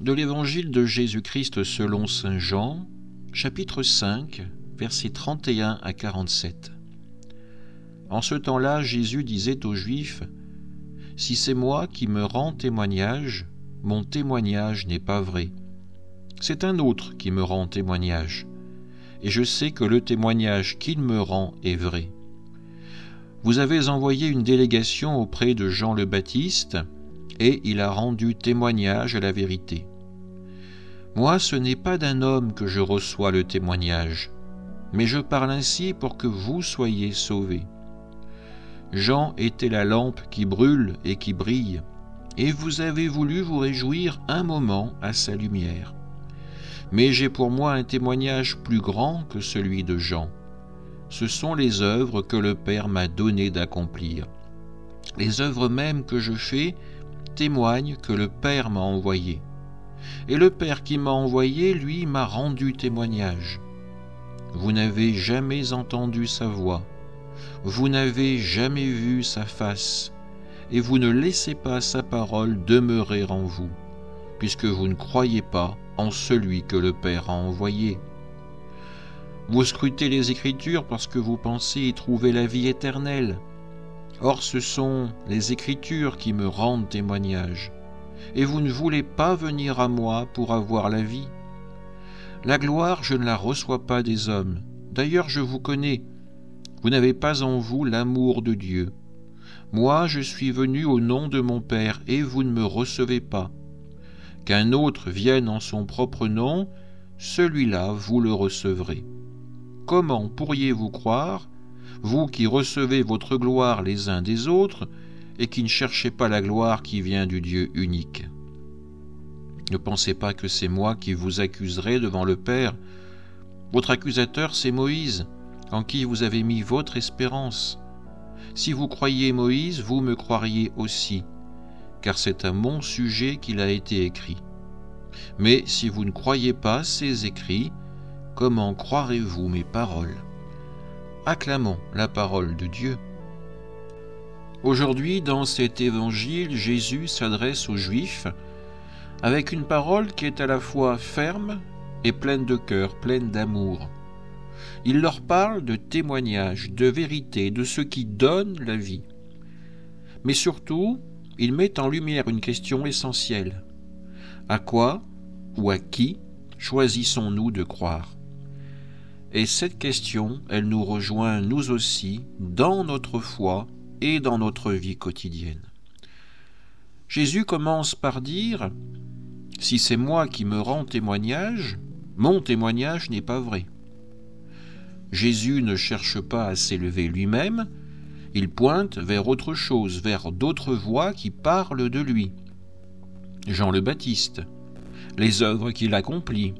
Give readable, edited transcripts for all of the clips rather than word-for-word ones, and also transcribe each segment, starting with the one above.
De l'Évangile de Jésus-Christ selon saint Jean, chapitre 5, versets 31 à 47. En ce temps-là, Jésus disait aux Juifs : « Si c'est moi qui me rends témoignage, mon témoignage n'est pas vrai. C'est un autre qui me rend témoignage, et je sais que le témoignage qu'il me rend est vrai. Vous avez envoyé une délégation auprès de Jean le Baptiste, et il a rendu témoignage à la vérité. Moi, ce n'est pas d'un homme que je reçois le témoignage, mais je parle ainsi pour que vous soyez sauvés. Jean était la lampe qui brûle et qui brille, et vous avez voulu vous réjouir un moment à sa lumière. Mais j'ai pour moi un témoignage plus grand que celui de Jean. Ce sont les œuvres que le Père m'a donné d'accomplir. Les œuvres mêmes que je fais témoignent que le Père m'a envoyé. Et le Père qui m'a envoyé, lui, m'a rendu témoignage. Vous n'avez jamais entendu sa voix, vous n'avez jamais vu sa face, et vous ne laissez pas sa parole demeurer en vous, puisque vous ne croyez pas en celui que le Père a envoyé. Vous scrutez les Écritures parce que vous pensez y trouver la vie éternelle. Or, ce sont les Écritures qui me rendent témoignage, et vous ne voulez pas venir à moi pour avoir la vie. La gloire, je ne la reçois pas des hommes. D'ailleurs, je vous connais. Vous n'avez pas en vous l'amour de Dieu. Moi, je suis venu au nom de mon Père, et vous ne me recevez pas. Qu'un autre vienne en son propre nom, celui-là, vous le recevrez. Comment pourriez-vous croire, vous qui recevez votre gloire les uns des autres, et qui ne cherchez pas la gloire qui vient du Dieu unique ? Ne pensez pas que c'est moi qui vous accuserai devant le Père. Votre accusateur, c'est Moïse, en qui vous avez mis votre espérance. Si vous croyez Moïse, vous me croiriez aussi, car c'est à mon sujet qu'il a été écrit. Mais si vous ne croyez pas ces écrits, comment croirez-vous mes paroles ? Acclamons la parole de Dieu. Aujourd'hui, dans cet évangile, Jésus s'adresse aux Juifs avec une parole qui est à la fois ferme et pleine de cœur, pleine d'amour. Il leur parle de témoignage, de vérité, de ce qui donne la vie. Mais surtout, il met en lumière une question essentielle. À quoi ou à qui choisissons-nous de croire ? Et cette question, elle nous rejoint nous aussi dans notre foi et dans notre vie quotidienne. Jésus commence par dire « Si c'est moi qui me rends témoignage, mon témoignage n'est pas vrai. » Jésus ne cherche pas à s'élever lui-même, il pointe vers autre chose, vers d'autres voix qui parlent de lui. Jean le Baptiste, les œuvres qu'il accomplit,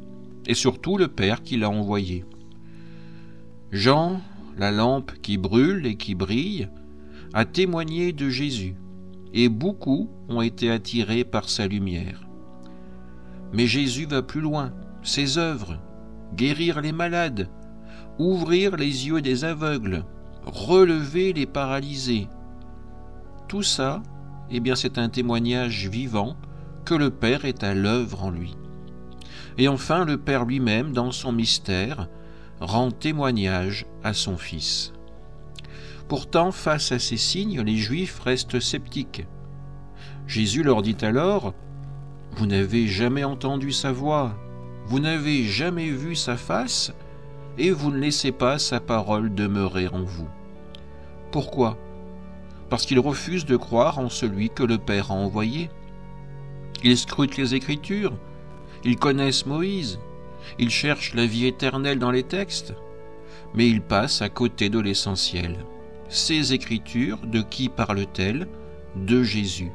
et surtout le Père qui l'a envoyé. Jean, la lampe qui brûle et qui brille, a témoigné de Jésus, et beaucoup ont été attirés par sa lumière. Mais Jésus va plus loin, ses œuvres, guérir les malades, ouvrir les yeux des aveugles, relever les paralysés. Tout ça, c'est un témoignage vivant que le Père est à l'œuvre en lui. Et enfin, le Père lui-même, dans son mystère, rend témoignage à son Fils. Pourtant, face à ces signes, les Juifs restent sceptiques. Jésus leur dit alors : « Vous n'avez jamais entendu sa voix, vous n'avez jamais vu sa face, et vous ne laissez pas sa parole demeurer en vous. » Pourquoi ? Parce qu'ils refusent de croire en celui que le Père a envoyé. Ils scrutent les Écritures, ils connaissent Moïse, ils cherchent la vie éternelle dans les textes, mais ils passent à côté de l'essentiel. Ces Écritures, de qui parlent-elles ? De Jésus.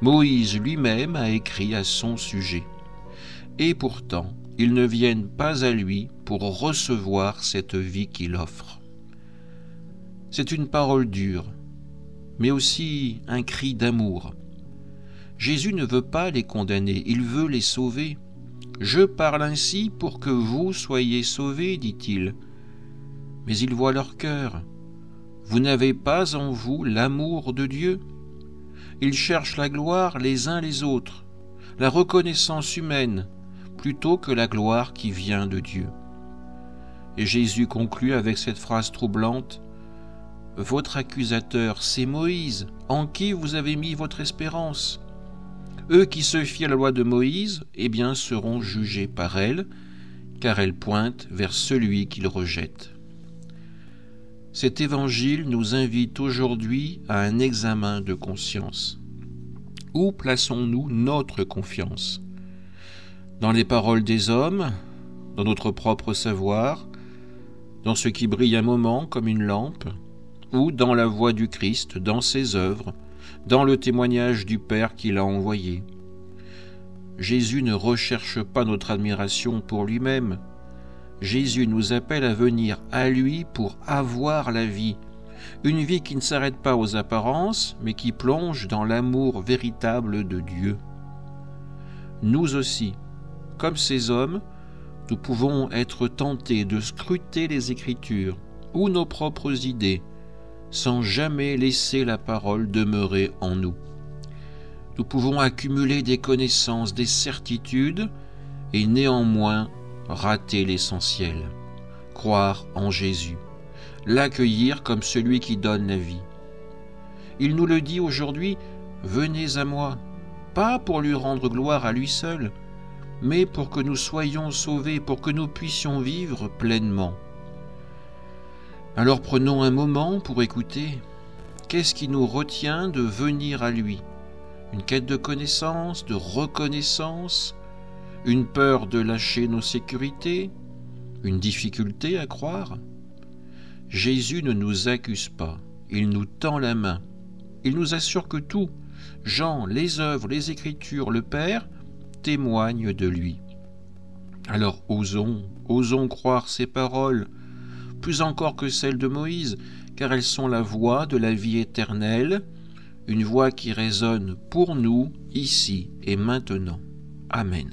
Moïse lui-même a écrit à son sujet. Et pourtant, ils ne viennent pas à lui pour recevoir cette vie qu'il offre. C'est une parole dure, mais aussi un cri d'amour. Jésus ne veut pas les condamner, il veut les sauver. « Je parle ainsi pour que vous soyez sauvés, dit-il. » Mais il voit leur cœur. Vous n'avez pas en vous l'amour de Dieu. Ils cherchent la gloire les uns les autres. la reconnaissance humaine, plutôt que la gloire qui vient de Dieu. Et Jésus conclut avec cette phrase troublante: « Votre accusateur, c'est Moïse, en qui vous avez mis votre espérance. Eux qui se fient à la loi de Moïse, seront jugés par elle, car elle pointe vers celui qu'ils rejettent. » Cet évangile nous invite aujourd'hui à un examen de conscience. Où plaçons-nous notre confiance? Dans les paroles des hommes, dans notre propre savoir, dans ce qui brille un moment comme une lampe, ou dans la voix du Christ, dans ses œuvres, dans le témoignage du Père qui l'a envoyé? Jésus ne recherche pas notre admiration pour lui-même. Jésus nous appelle à venir à lui pour avoir la vie, une vie qui ne s'arrête pas aux apparences, mais qui plonge dans l'amour véritable de Dieu. Nous aussi, comme ces hommes, nous pouvons être tentés de scruter les Écritures ou nos propres idées, sans jamais laisser la parole demeurer en nous. Nous pouvons accumuler des connaissances, des certitudes, et néanmoins rater l'essentiel. Croire en Jésus, l'accueillir comme celui qui donne la vie. Il nous le dit aujourd'hui: « Venez à moi », pas pour lui rendre gloire à lui seul, mais pour que nous soyons sauvés, pour que nous puissions vivre pleinement. Alors prenons un moment pour écouter. Qu'est-ce qui nous retient de venir à lui? Une quête de connaissance, de reconnaissance, une peur de lâcher nos sécurités, une difficulté à croire? Jésus ne nous accuse pas, il nous tend la main. Il nous assure que tout, Jean, les œuvres, les Écritures, le Père, témoignent de lui. Alors osons croire ces paroles, plus encore que celles de Moïse, car elles sont la voix de la vie éternelle, une voix qui résonne pour nous, ici et maintenant. Amen.